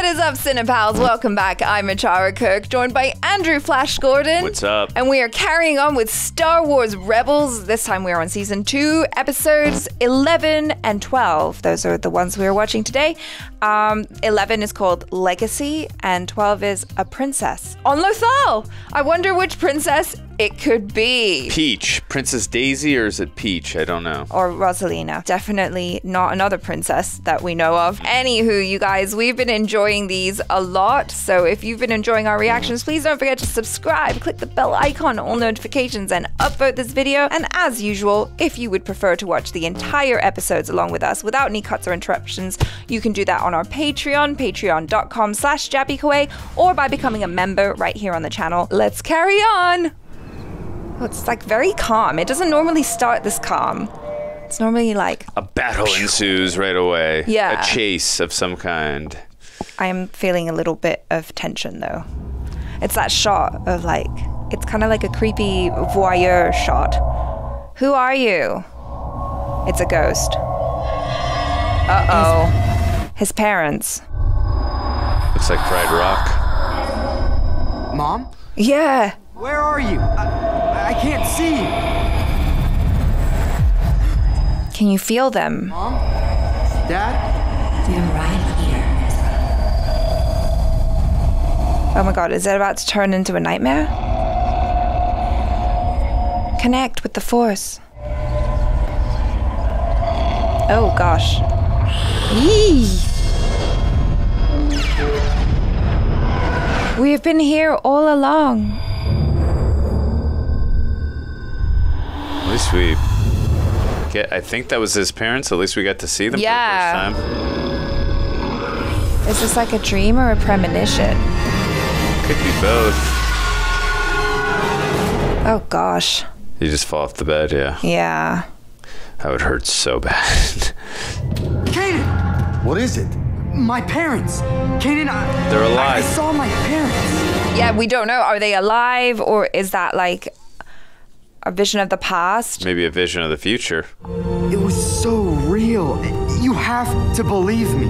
What is up, Cinepals? Welcome back. I'm Achara Kirk, joined by Andrew Flash Gordon. What's up? And we are carrying on with Star Wars Rebels. This time we are on season 2, episodes 11 and 12. Those are the ones we are watching today. 11 is called Legacy, and 12 is A Princess on Lothal. I wonder which princess it could be. Peach. Princess Daisy, or is it Peach? I don't know. Or Rosalina. Definitely not another princess that we know of. Anywho, you guys, we've been enjoying these a lot. So if you've been enjoying our reactions, please don't forget to subscribe, click the bell icon, all notifications, and upvote this video. And as usual, if you would prefer to watch the entire episodes along with us without any cuts or interruptions, you can do that on our Patreon, patreon.com/JabbyKawaii, or by becoming a member right here on the channel. Let's carry on. Oh, it's like very calm. It doesn't normally start this calm. It's normally like a battle ensues right away. Yeah. A chase of some kind. I am feeling a little bit of tension though. It's that shot of like, it's kind of like a creepy voyeur shot. Who are you? It's a ghost. Uh-oh. His parents. Looks like Pride Rock. Mom? Yeah. Where are you? I can't see you. Can you feel them? Mom? Dad? You're right here. Oh my god, is it about to turn into a nightmare? Connect with the Force. Oh gosh. Eee. We have been here all along. At least we get, I think that was his parents. At least we got to see them for the first time. Is this like a dream or a premonition? Could be both. Oh gosh. You just fall off the bed, yeah. Yeah. That would hurt so bad. Kanan! What is it? My parents! Kanan, They're alive. I saw my parents! Yeah, we don't know. Are they alive, or is that like a vision of the past? Maybe a vision of the future. It was so real. You have to believe me.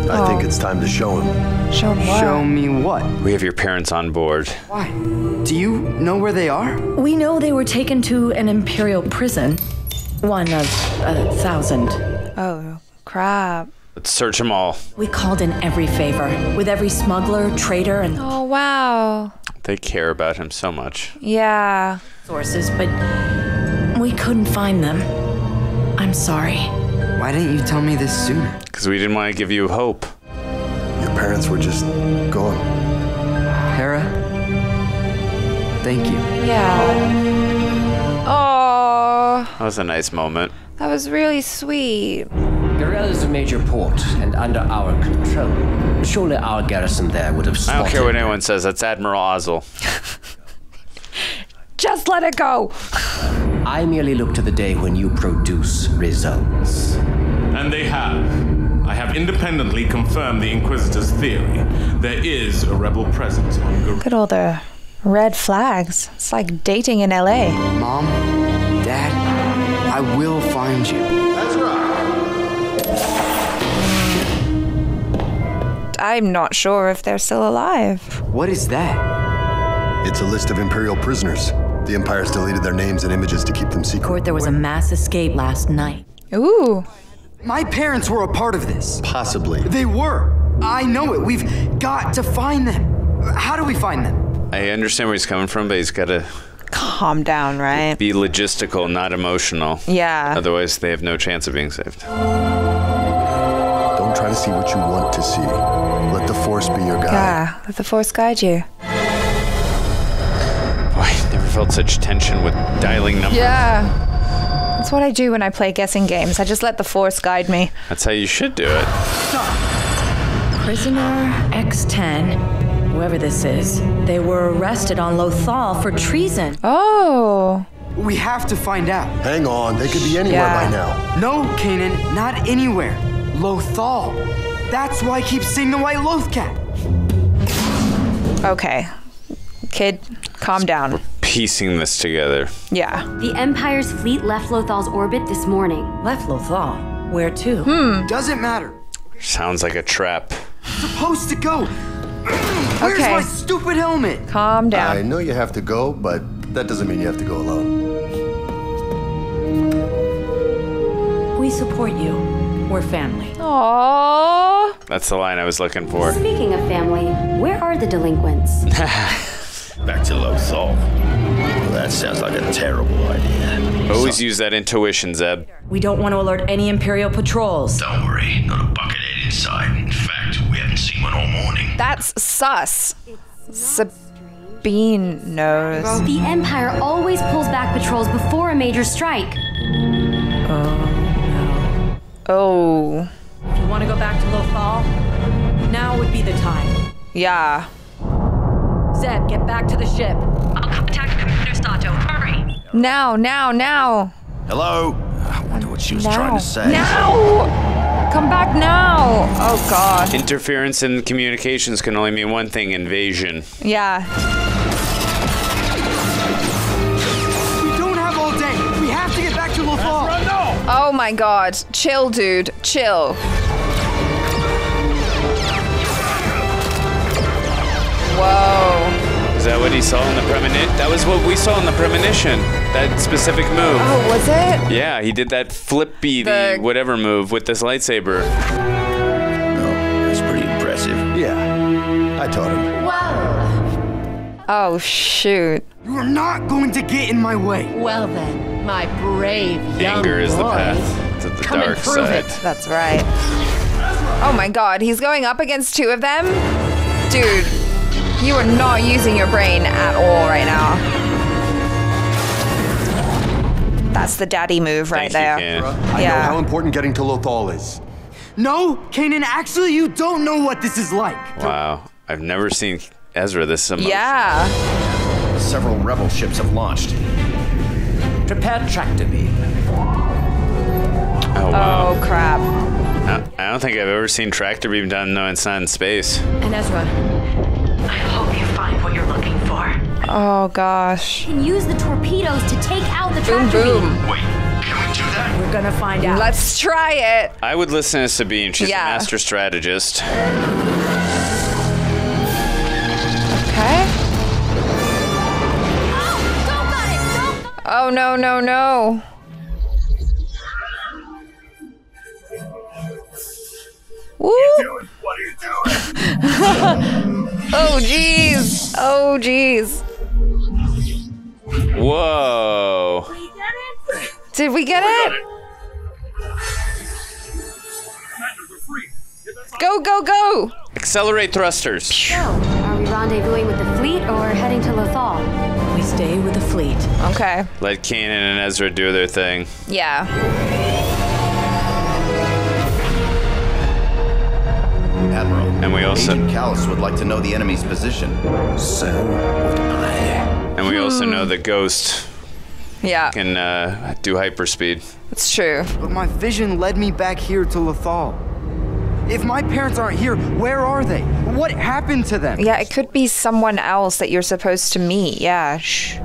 I think it's time to show him. Show me what? Show me what? We have your parents on board. Why? Do you know where they are? We know they were taken to an imperial prison. One of 1,000. Oh, crap. Let's search them all. We called in every favor, with every smuggler, trader, and Oh, wow. They care about him so much. Yeah. sources, but we couldn't find them. I'm sorry. Why didn't you tell me this sooner? Because we didn't want to give you hope. Your parents were just gone. Hera, thank you. Yeah. Oh, That was a nice moment. that was really sweet. Garel is a major port and under our control. Surely our garrison there would have I spotted. don't care what anyone says. That's Admiral Ozzel. Just let it go. I merely look to the day when you produce results. And they have. I have independently confirmed the Inquisitor's theory. There is a rebel presence on Garel. Look at all the red flags. It's like dating in LA. Mom, Dad, I will find you. That's right. I'm not sure if they're still alive. What is that? It's a list of Imperial prisoners. The Empire's deleted their names and images to keep them secret. There was a mass escape last night. Ooh. My parents were a part of this. Possibly. They were. I know it. We've got to find them. How do we find them? I understand where he's coming from, but he's got to Calm down, right? be logistical, not emotional. Yeah. Otherwise, they have no chance of being saved. Don't try to see what you want to see. Let the Force be your guide. Yeah, let the Force guide you. Boy, I never felt such tension with dialing numbers. Yeah. That's what I do when I play guessing games. I just let the Force guide me. That's how you should do it. Prisoner X-10, whoever this is, they were arrested on Lothal for treason. Oh. We have to find out. Hang on, they could be anywhere Yeah. by now. No, Kanan, not anywhere. Lothal. That's why I keep seeing the white Lothcat. Okay. Kid, calm down. Piecing this together. Yeah. The Empire's fleet left Lothal's orbit this morning. Left Lothal. Where to? Doesn't matter. Sounds like a trap. supposed to go? Where's Okay. my stupid helmet? Calm down. I know you have to go, but that doesn't mean you have to go alone. We support you. We're family. Aww. That's the line I was looking for. Speaking of family, where are the delinquents? Back to Lothal. Well, that sounds like a terrible idea. Always use that intuition, Zeb. We don't want to alert any Imperial patrols. Don't worry, not a buckethead inside. In fact, we haven't seen one all morning. That's sus. Sabine knows. The Empire always pulls back patrols before a major strike. Oh. If you want to go back to Lothal, now would be the time. Yeah. Zeb, get back to the ship. I'll contact Commander Sato. Hurry. Now. Hello? I wonder what she was trying to say. Now! Come back now! Oh, God. Interference in communications can only mean one thing: invasion. Yeah. We don't have all day. We have to get back to Lothal. Oh, my God. Chill, dude. Chill. Whoa. Is that what he saw in the premonition? That was what we saw in the premonition. That specific move. Oh, was it? Yeah, he did that flippy whatever move with this lightsaber. No, that's pretty impressive. Yeah, I taught him. Oh, shoot. You are not going to get in my way. Well then, my brave young Anger is the boy. path to the Come and dark prove side. it. That's right. Oh, my God. He's going up against two of them? Dude, you are not using your brain at all right now. That's the daddy move right there. I know how important getting to Lothal is. No, Kanan, actually, you don't know what this is like. Wow, I've never seen Ezra this emotional. Yeah. Several rebel ships have launched. Prepare tractor beam. Oh, wow. Oh, crap. I don't think I've ever seen tractor beam done. No, it's not in space. And Ezra. I hope you find what you're looking for. Oh, gosh. Can use the torpedoes to take out the Boom, tractor beam. boom. Wait, can we do that? We're gonna find out. Let's try it. I would listen to Sabine. She's Yeah. a master strategist. Okay. Oh, no, no, no. Woo! What are you doing? Oh, jeez. Oh, jeez. Whoa. Did we get it? Go, go, go. Accelerate thrusters. So, are we rendezvousing with the fleet or heading to Lothal? We stay with the fleet. Okay. Let Kanan and Ezra do their thing. Yeah. Admiral, And we also Agent Callus would like to know the enemy's position. So would I. and we also know that Ghost Yeah. can do hyperspeed. It's true. But my vision led me back here to Lothal. If my parents aren't here, where are they? What happened to them? Yeah, it could be someone else that you're supposed to meet. Yeah. Shh.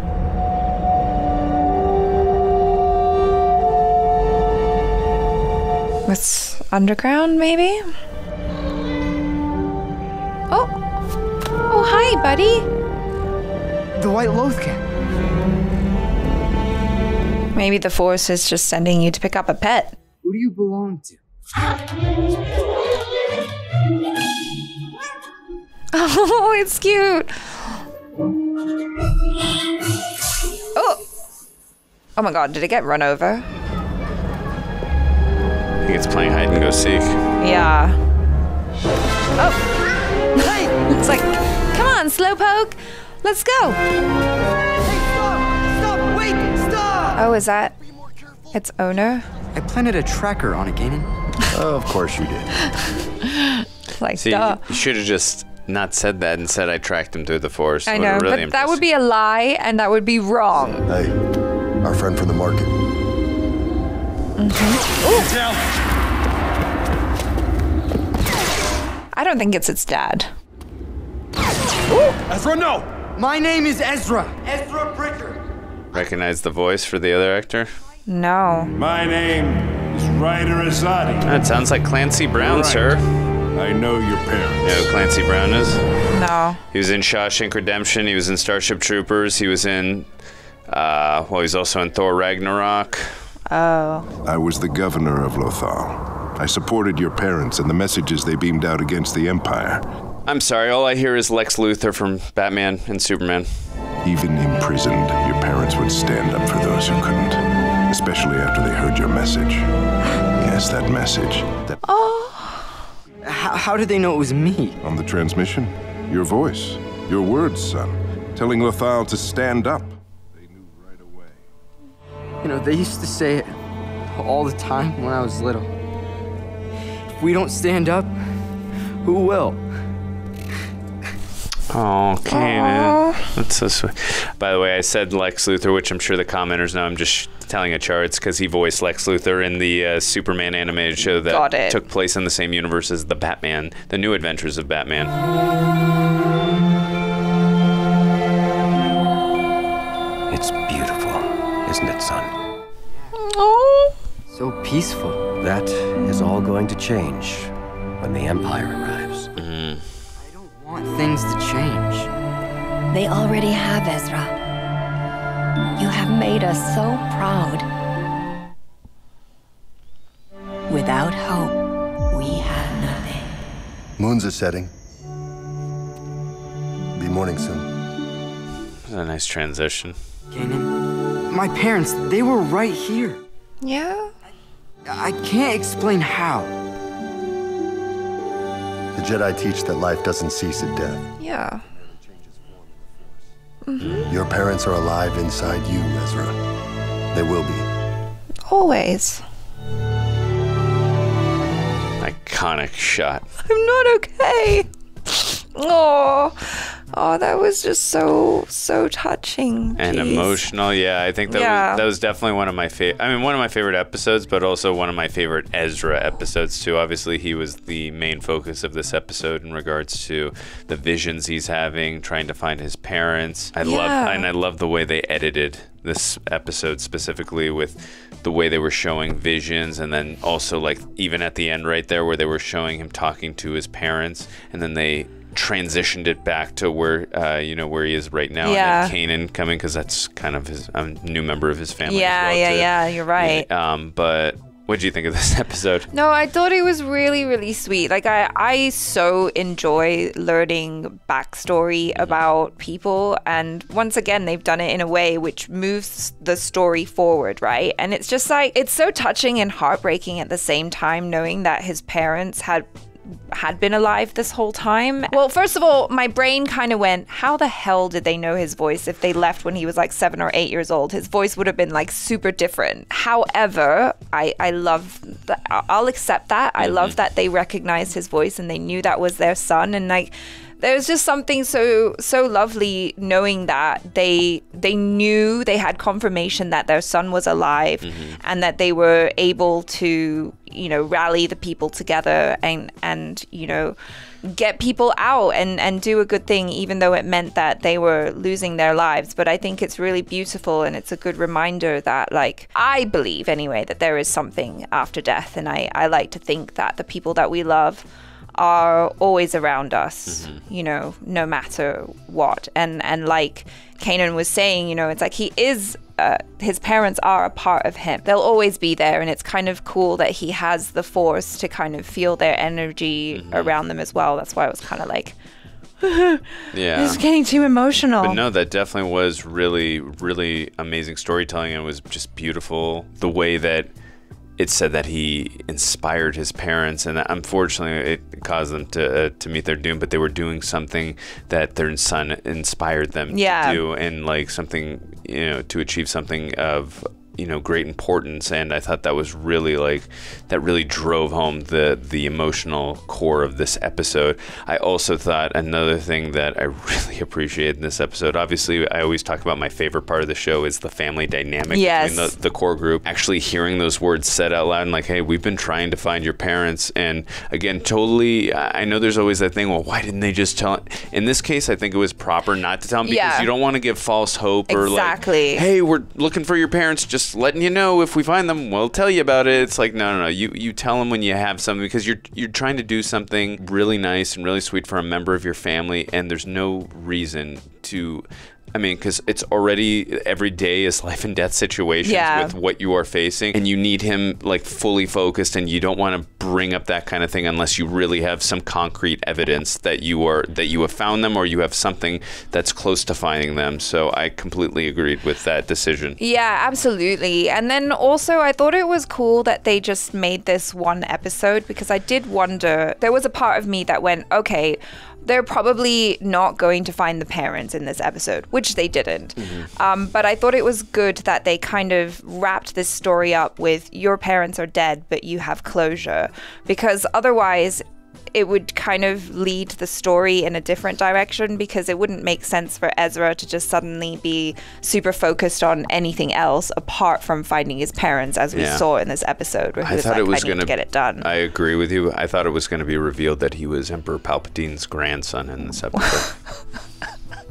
What's underground, maybe? Oh. Oh, hi, buddy. The White Lothcan. Maybe the Force is just sending you to pick up a pet. Who do you belong to? Oh, it's cute. Oh. Oh my God, did it get run over? I think it's playing hide and go seek. Yeah. Oh. It's like, come on, Slowpoke. Let's go. Hey, stop! Stop! Wait! Stop! Oh, is that its owner? I planted a tracker on it, Kanan. Of course you did. Like, See, duh. you should have just not said that and said I tracked him through the Force. I Would've know, really but that would be a lie, and that would be wrong. Hey, our friend from the market. I don't think it's its dad. Ezra, no! My name is Ezra. Ezra Bridger. Recognize the voice for the other actor? No. My name is Ryder Azadi. That sounds like Clancy Brown, Right. sir. I know your parents. You know who Clancy Brown is? No. He was in Shawshank Redemption. He was in Starship Troopers. He was in, he's also in Thor Ragnarok. Oh. I was the governor of Lothal. I supported your parents and the messages they beamed out against the Empire. I'm sorry, all I hear is Lex Luthor from Batman and Superman. Even imprisoned, your parents would stand up for those who couldn't. Especially after they heard your message. Yes, that message. How did they know it was me? On the transmission. Your voice. Your words, son. Telling Lothal to stand up. They knew right away. You know, they used to say it all the time when I was little. If we don't stand up, who will? Oh, Kanan. That's so sweet. By the way, I said Lex Luthor, which I'm sure the commenters know. I'm just telling a chart. It's because he voiced Lex Luthor in the Superman animated show that took place in the same universe as the Batman, the New Adventures of Batman. It's beautiful, isn't it, son? Oh. So peaceful. That is all going to change when the Empire arrives. I want things to change. They already have, Ezra. You have made us so proud. Without hope, we have nothing. Moon's a setting. Be morning soon. That's a nice transition. Kanan, my parents, they were right here. Yeah? I can't explain how. The Jedi teach that life doesn't cease at death. Yeah. Your parents are alive inside you, Ezra. They will be. Always. Iconic shot. I'm not okay. Oh, that was just so touching. And emotional. Yeah, I think that was definitely one of my favorite. I mean, one of my favorite episodes, but also one of my favorite Ezra episodes too. Obviously, he was the main focus of this episode in regards to the visions he's having, trying to find his parents. I love the way they edited this episode specifically with the way they were showing visions, and then also like even at the end right there where they were showing him talking to his parents, and then they transitioned it back to where where he is right now. Yeah. And then Kanan coming, because that's kind of his new member of his family. Yeah, you're right. But what did you think of this episode? No, I thought it was really, really sweet. Like, I so enjoy learning backstory about people. And once again, they've done it in a way which moves the story forward, right? And it's just like, it's so touching and heartbreaking at the same time, knowing that his parents had been alive this whole time. Well, first of all, my brain kind of went, how the hell did they know his voice if they left when he was like 7 or 8 years old? His voice would have been like super different. However, I love that. I'll accept that. I love that they recognized his voice and they knew that was their son. And like, there's just something so lovely knowing that they knew, they had confirmation that their son was alive, and that they were able to, rally the people together and get people out and do a good thing, even though it meant that they were losing their lives. But I think it's really beautiful, and it's a good reminder that, like, I believe anyway, that there is something after death. And I like to think that the people that we love are always around us, no matter what. And like Kanan was saying, it's like he is, his parents are a part of him. They'll always be there. And it's kind of cool that he has the Force to kind of feel their energy around them as well. That's why I was kind of like, it's getting too emotional. But no, that definitely was really, really amazing storytelling. And it was just beautiful the way that it said that he inspired his parents, and that unfortunately it caused them to meet their doom, but they were doing something that their son inspired them to do, and like something, to achieve something of great importance. And I thought that was really that really drove home the emotional core of this episode. I also thought another thing that I really appreciated in this episode, obviously I always talk about my favorite part of the show is the family dynamic between the core group. Actually hearing those words said out loud, and like, hey, we've been trying to find your parents. And again, totally, I know there's always that thing, well, why didn't they just tell it? In this case, I think it was proper not to tell them, because you don't want to give false hope or like, hey, we're looking for your parents, just just letting you know if we find them, we'll tell you about it. It's like, no. You tell them when you have something, because you're trying to do something really nice and really sweet for a member of your family, and there's no reason to. I mean, because it's already every day is life and death situations with what you are facing, and you need him like fully focused, and you don't want to bring up that kind of thing unless you really have some concrete evidence that you have found them, or you have something that's close to finding them. So I completely agreed with that decision. Yeah, absolutely. And then also I thought it was cool that they just made this one episode, because I did wonder, there was a part of me that went, okay, they're probably not going to find the parents in this episode, which they didn't. But I thought it was good that they kind of wrapped this story up with your parents are dead, but you have closure. Because otherwise, it would kind of lead the story in a different direction, because it wouldn't make sense for Ezra to just suddenly be super focused on anything else apart from finding his parents, as we saw in this episode, where he was like, I need to get it done. I agree with you. I thought it was going to be revealed that he was Emperor Palpatine's grandson in this episode.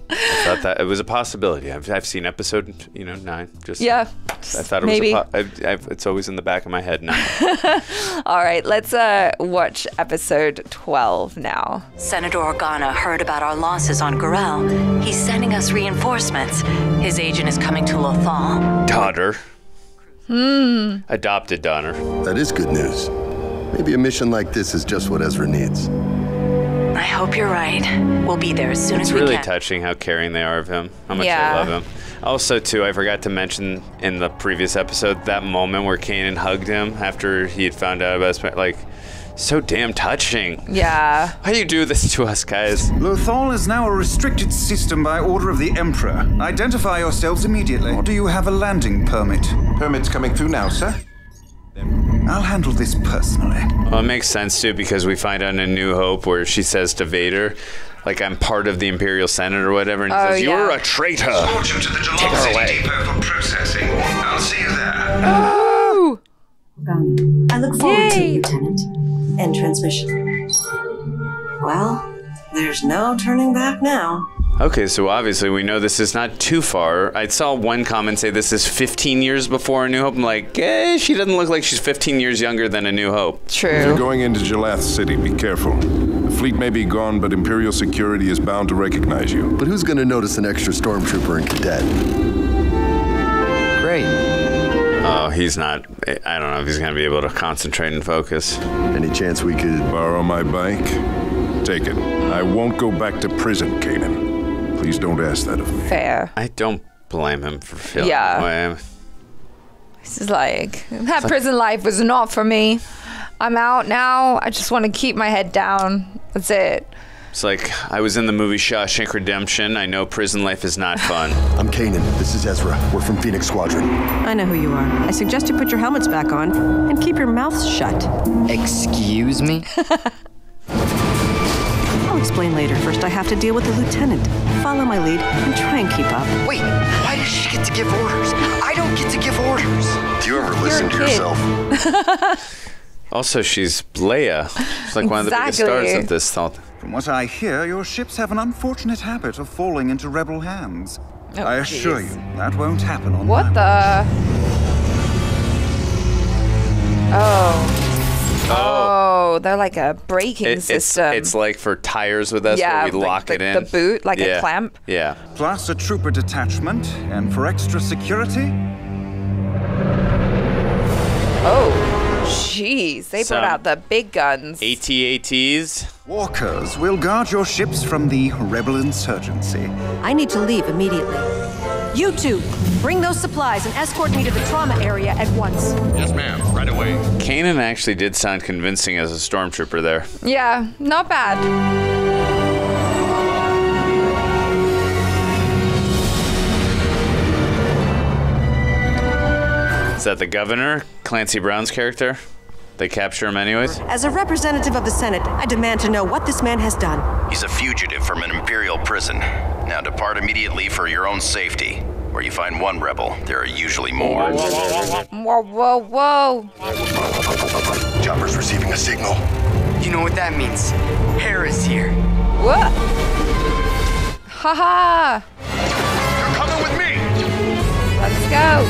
I thought that it was a possibility. I've seen episode 9. I thought it maybe. was it's always in the back of my head now. All right, let's watch episode 12 now. Senator Organa heard about our losses on Gorel. He's sending us reinforcements. His agent is coming to Lothal. Daughter. Adopted daughter. That is good news. Maybe a mission like this is just what Ezra needs. I hope you're right. We'll be there as soon as we can. It's really touching how caring they are of him, how much they love him. Also, too, I forgot to mention in the previous episode that moment where Kanan hugged him after he had found out about his parents. Like, so damn touching. Yeah. Why do you do this to us, guys? Lothal is now a restricted system by order of the Emperor. Identify yourselves immediately. Or do you have a landing permit? Permit's coming through now, sir. I'll handle this personally. Well, it makes sense, too, because we find out in A New Hope where she says to Vader, like, I'm part of the Imperial Senate or whatever, and he says, you're a traitor. Launch him to the Jalal City Depot for processing. I'll see you there. Oh! I look forward to it, Lieutenant. End transmission. Well, there's no turning back now. Okay, so obviously we know this is not too far. I saw one comment say this is 15 years before A New Hope. I'm like, she doesn't look like she's 15 years younger than A New Hope. True. If you're going into Jalath City, be careful. The fleet may be gone, but Imperial security is bound to recognize you. But who's going to notice an extra stormtrooper and cadet? Great. Oh, he's not. I don't know if he's going to be able to concentrate and focus. Any chance we could borrow my bike? Take it. I won't go back to prison, Kanan. Please don't ask that of me. Fair. I don't blame him for feeling that way. This is like, that prison life was not for me. I'm out now. I just want to keep my head down. That's it. It's like, I was in the movie Shawshank Redemption. I know prison life is not fun. I'm Kanan. This is Ezra. We're from Phoenix Squadron. I know who you are. I suggest you put your helmets back on and keep your mouths shut. Excuse me? I'll explain later. First, I have to deal with the lieutenant. Follow my lead and try and keep up. Wait, why does she get to give orders? I don't get to give orders. Do you ever listen to yourself? Also, she's Leia. She's like one of the biggest stars of this thought. From what I hear, your ships have an unfortunate habit of falling into rebel hands. I assure you, that won't happen on What the? Oh, they're like a braking system. It's like for tires with us where we lock it in. The boot, like a clamp. Yeah. Plus a trooper detachment, and for extra security? Oh, jeez. They brought out the big guns. AT-ATs. Walkers will guard your ships from the rebel insurgency. I need to leave immediately. You two, bring those supplies and escort me to the trauma area at once. Yes, ma'am. Right away. Kanan actually did sound convincing as a stormtrooper there. Yeah, not bad. Is that the governor? Clancy Brown's character? They capture him anyways? As a representative of the Senate, I demand to know what this man has done. He's a fugitive from an Imperial prison. Now depart immediately for your own safety. Where you find one rebel, there are usually more. Whoa, whoa, whoa. Chopper's receiving a signal. You know what that means. Hera is here. What? Haha. You're coming with me! Let's go.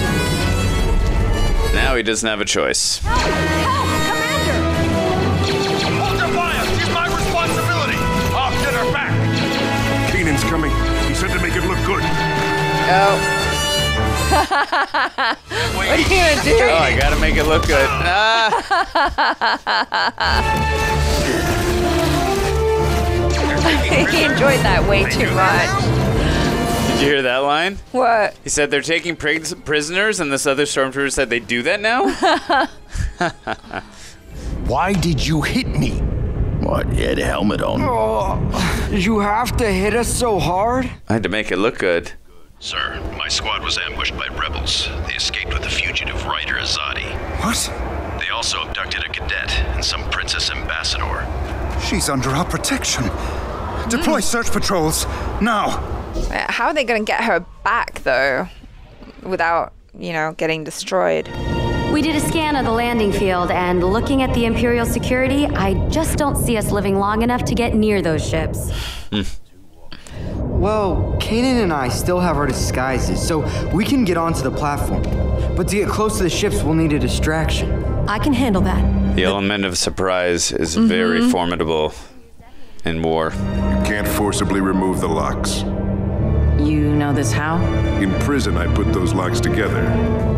Now he doesn't have a choice. Help, Commander! Hold your fire! She's my responsibility! I'll get her back! Kanan's coming. He said to make it look good. Oh. What are you gonna do? Oh, I gotta make it look good. He enjoyed that way too much. Did you hear that line? What? He said they're taking prisoners, and this other stormtrooper said they do that now? Why did you hit me? What, you had a helmet on? Oh, did you have to hit us so hard? I had to make it look good. Sir, my squad was ambushed by rebels. They escaped with the fugitive writer Azadi. What? They also abducted a cadet and some princess ambassador. She's under our protection. Deploy search patrols, now. How are they going to get her back, though, without, you know, getting destroyed? We did a scan of the landing field, and looking at the Imperial security, I just don't see us living long enough to get near those ships. Well, Kanan and I still have our disguises, so we can get onto the platform. But to get close to the ships, we'll need a distraction. I can handle that. The element of surprise is very formidable in war. You can't forcibly remove the locks. You know this how? In prison, I put those locks together,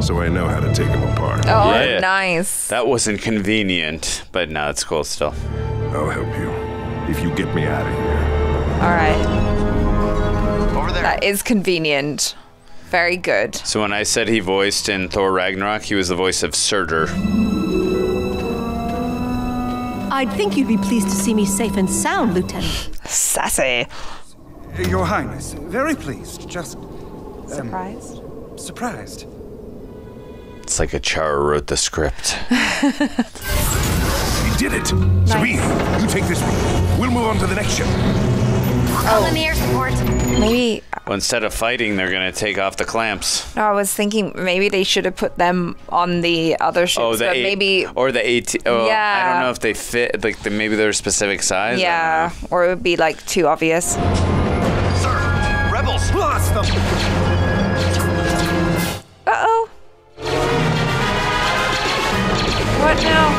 so I know how to take them apart. Oh, yeah. Nice. That wasn't convenient, but no, it's cool still. I'll help you if you get me out of here. All right. Over there. That is convenient. Very good. So when I said he voiced in Thor Ragnarok, he was the voice of Surtur. I'd think you'd be pleased to see me safe and sound, Lieutenant. Sassy. Your Highness, very pleased. Just surprised. Surprised. It's like Achara wrote the script. He did it. Nice. Sabine, you take this one. We'll move on to the next ship. Calling the air support. Maybe. Well, instead of fighting, they're gonna take off the clamps. No, I was thinking maybe they should have put them on the other ships. Oh, but maybe. Or the AT. Oh, Yeah. I don't know if they fit. Like maybe they're a specific size. Yeah, or it would be like too obvious. Sir, rebels! Blast them! Uh-oh. What now?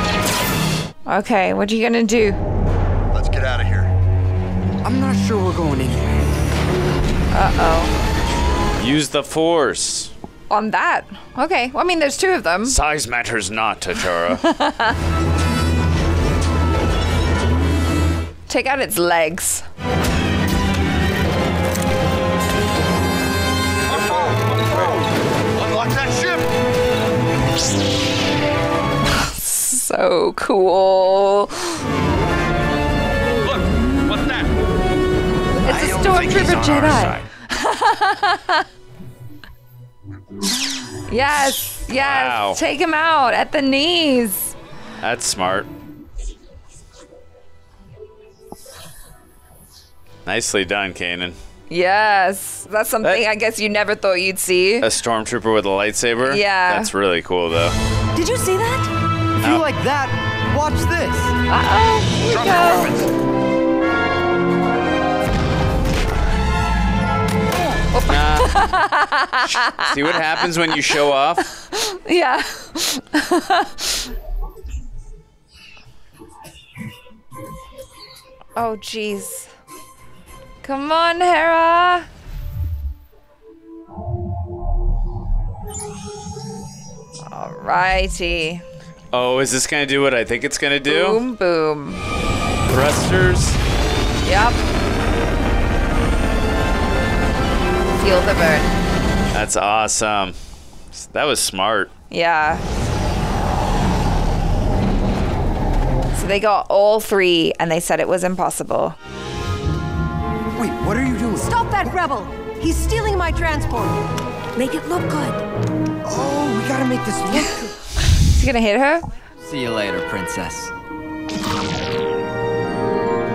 Okay, what are you gonna do? Let's get out of here. I'm not sure we're going anywhere. Uh-oh. Use the Force. On that? Okay, well, I mean, there's two of them. Size matters not, Achara. Take out its legs. Unlock that ship! So cool. Look, what's that? It's a Stormtrooper Jedi. Yes, yes. Wow. Take him out at the knees. That's smart. Nicely done, Kanan. Yes, that's something I guess you never thought you'd see. A stormtrooper with a lightsaber? Yeah. That's really cool, though. Did you see that? If you like that, watch this. Uh-oh, here we go. See what happens when you show off? Yeah. Oh, jeez. Come on, Hera. Alrighty. Oh, is this gonna do what I think it's gonna do? Boom, boom. Thrusters. Yep. Feel the burn. That's awesome. That was smart. Yeah. So they got all three, and they said it was impossible. Wait, what are you doing? Stop that rebel! He's stealing my transport. Make it look good. Oh, we gotta make this look good. Is he gonna hit her? See you later, princess.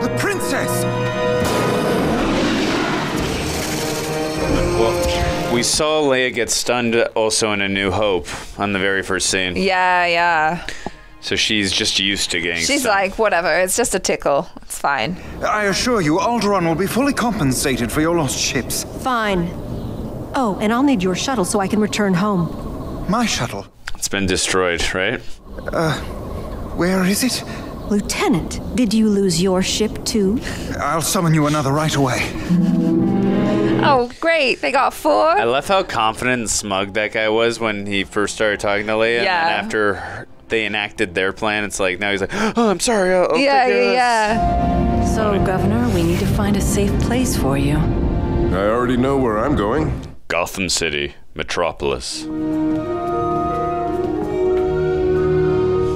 The princess! Well, we saw Leia get stunned also in A New Hope on the very first scene. Yeah, yeah. So she's just used to getting She's stunned. like, whatever, it's just a tickle. It's fine. I assure you, Alderaan will be fully compensated for your lost ships. Fine. Oh, and I'll need your shuttle so I can return home. My shuttle. It's been destroyed, right? Where is it? Lieutenant, did you lose your ship too? I'll summon you another right away. Oh, great. They got 4. I love how confident and smug that guy was when he first started talking to Leia. Yeah. And after they enacted their plan, it's like, now he's like, oh, I'm sorry. I'll take Yeah, care of this." yeah. So, Governor, we need to find a safe place for you. I already know where I'm going. Gotham City, Metropolis.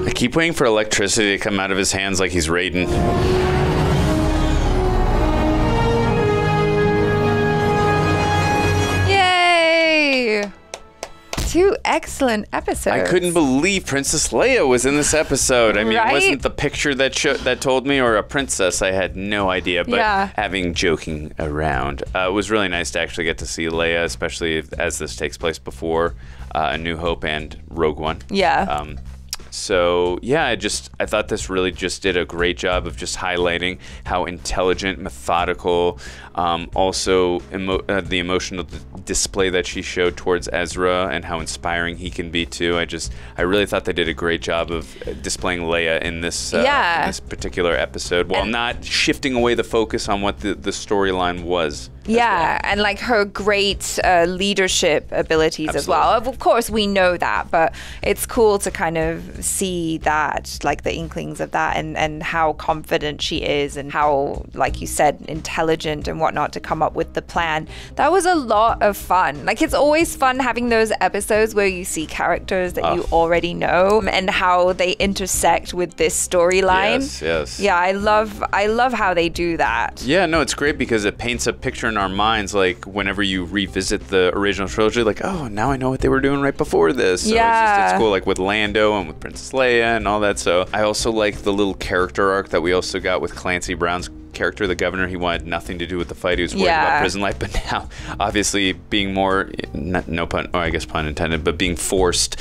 I keep waiting for electricity to come out of his hands like he's Raiden. Yay! 2 excellent episodes. I couldn't believe Princess Leia was in this episode. I mean, Right? it wasn't the picture that told me, or a princess. I had no idea. But Yeah. having joking around, it was really nice to actually get to see Leia, especially as this takes place before A New Hope and Rogue One. Yeah. So yeah, I thought this really just did a great job of just highlighting how intelligent, methodical, also the emotional display that she showed towards Ezra and how inspiring he can be too. I really thought they did a great job of displaying Leia in this particular episode, while not shifting away the focus on what the storyline was. Yeah, and like her great leadership abilities as well. Of course, we know that, but it's cool to kind of see that, like the inklings of that, and how confident she is, and how, like you said, intelligent and whatnot to come up with the plan. That was a lot of fun. Like, it's always fun having those episodes where you see characters that you already know and how they intersect with this storyline. Yes. Yeah, I love how they do that. Yeah, no, it's great because it paints a picture in our minds, like whenever you revisit the original trilogy, like, oh, now I know what they were doing right before this. So it's cool, like with Lando and with Princess Leia and all that. So I also like the little character arc that we also got with Clancy Brown's character, the governor. He wanted nothing to do with the fight. He was worried about prison life, but now obviously being more, no pun, or I guess pun intended, but being forced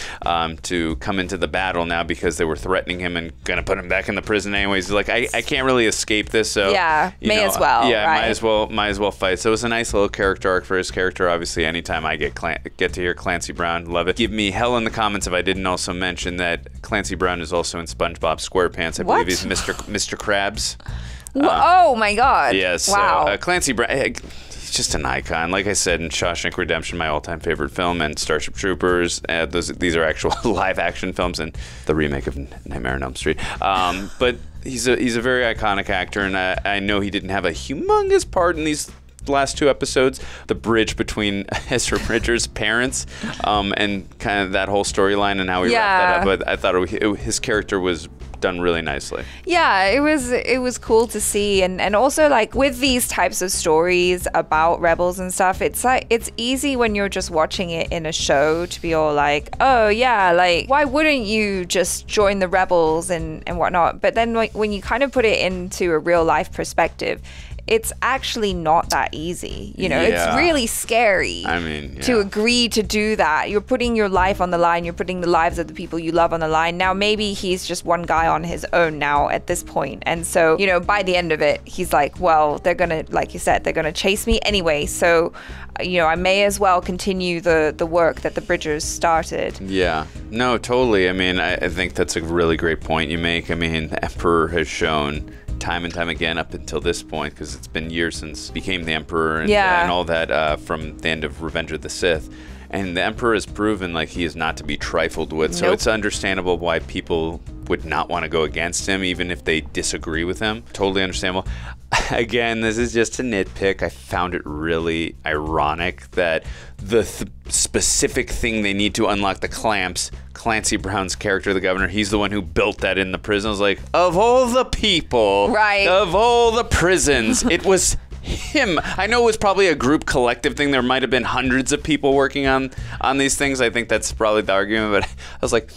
to come into the battle now because they were threatening him and gonna put him back in the prison anyways. He's like, I can't really escape this, so as well. Yeah, right? might as well fight. So it was a nice little character arc for his character. Obviously, anytime I get to hear Clancy Brown, love it. Give me hell in the comments if I didn't also mention that Clancy Brown is also in SpongeBob SquarePants. I believe he's Mr. Krabs. Oh my God. Yes. Wow. So, Clancy Brown, he's just an icon. Like I said, in Shawshank Redemption, my all-time favorite film, and Starship Troopers. These are actual live-action films, and the remake of Nightmare on Elm Street. But he's a very iconic actor, and I know he didn't have a humongous part in these last 2 episodes. The bridge between Ezra Bridger's parents and kind of that whole storyline and how he wrapped that up. But I thought his character was done really nicely. Yeah, it was cool to see, and also like with these types of stories about rebels and stuff, it's like it's easy when you're just watching it in a show to be all like, oh yeah, like why wouldn't you just join the rebels and whatnot? But then like, when you kind of put it into a real life perspective, it's actually not that easy. You know, it's really scary to agree to do that. You're putting your life on the line. You're putting the lives of the people you love on the line. Now, maybe he's just one guy on his own now at this point. And so, you know, by the end of it, he's like, well, they're going to, like you said, they're going to chase me anyway. So, you know, I may as well continue the work that the Bridgers started. Yeah, no, totally. I mean, I think that's a really great point you make. I mean, the Emperor has shown time and time again up until this point, because it's been years since he became the Emperor and all that from the end of Revenge of the Sith. And the Emperor has proven like he is not to be trifled with. So it's understandable why people would not want to go against him, even if they disagree with him. Totally understandable. Again, this is just a nitpick. I found it really ironic that the specific thing they need to unlock the clamps, Clancy Brown's character, the governor, he's the one who built that in the prison. I was like, of all the people, of all the prisons, it was him. I know it was probably a group collective thing. There might have been hundreds of people working on these things. I think that's probably the argument, but I was like,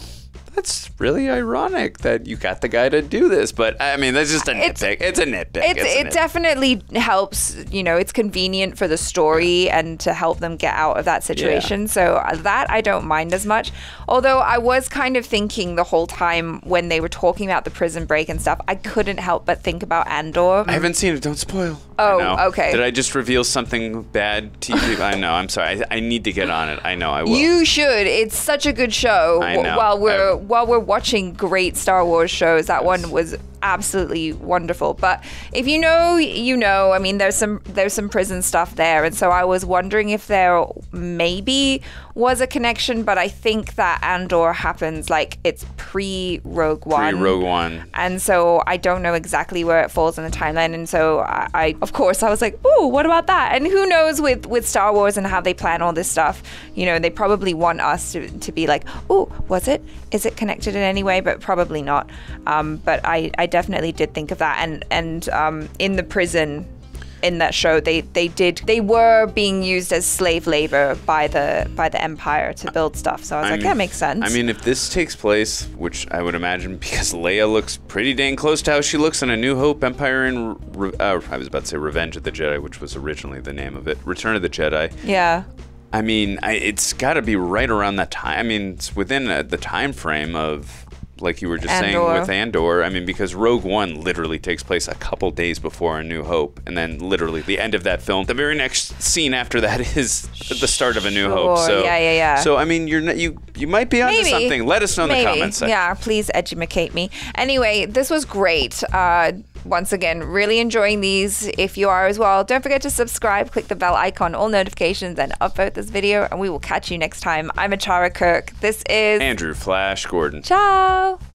that's really ironic that you got the guy to do this. But I mean, that's just a nitpick. It's a nitpick. It definitely helps, you know, it's convenient for the story and to help them get out of that situation. So that I don't mind as much. Although I was kind of thinking the whole time when they were talking about the prison break and stuff, I couldn't help but think about Andor. I haven't seen it. Don't spoil. Oh, okay. Did I just reveal something bad to you? I know. I'm sorry. I need to get on it. I know. I will. You should. It's such a good show. I know. While we're watching great Star Wars shows, that one was absolutely wonderful. But if you know, you know. I mean, there's some prison stuff there, and so I was wondering if there maybe was a connection. But I think that Andor happens like it's pre-Rogue One. Pre-Rogue One. And so I don't know exactly where it falls in the timeline. And so I of course, I was like, ooh, what about that? And who knows with Star Wars and how they plan all this stuff? You know, they probably want us to be like, ooh, was it? Is it connected in any way? But probably not. But I definitely did think of that. And in the prison in that show, they were being used as slave labor by the Empire to build stuff. So I was like, that makes sense. I mean, if this takes place, which I would imagine, because Leia looks pretty dang close to how she looks in A New Hope, Empire, and I was about to say Revenge of the Jedi, which was originally the name of it, Return of the Jedi. Yeah. I mean, it's got to be right around that time. I mean, it's within the time frame of, like you were just saying with Andor. I mean, because Rogue One literally takes place a couple days before A New Hope, and then literally the end of that film, the very next scene after that is the start of A New Hope. So yeah. So I mean, you might be onto something. Let us know in the comments section. Yeah, please educate me. Anyway, this was great. Once again, really enjoying these. If you are as well, don't forget to subscribe, click the bell icon, all notifications, and upvote this video, and we will catch you next time. I'm Achara Kirk. This is Andrew Flash Gordon. Ciao.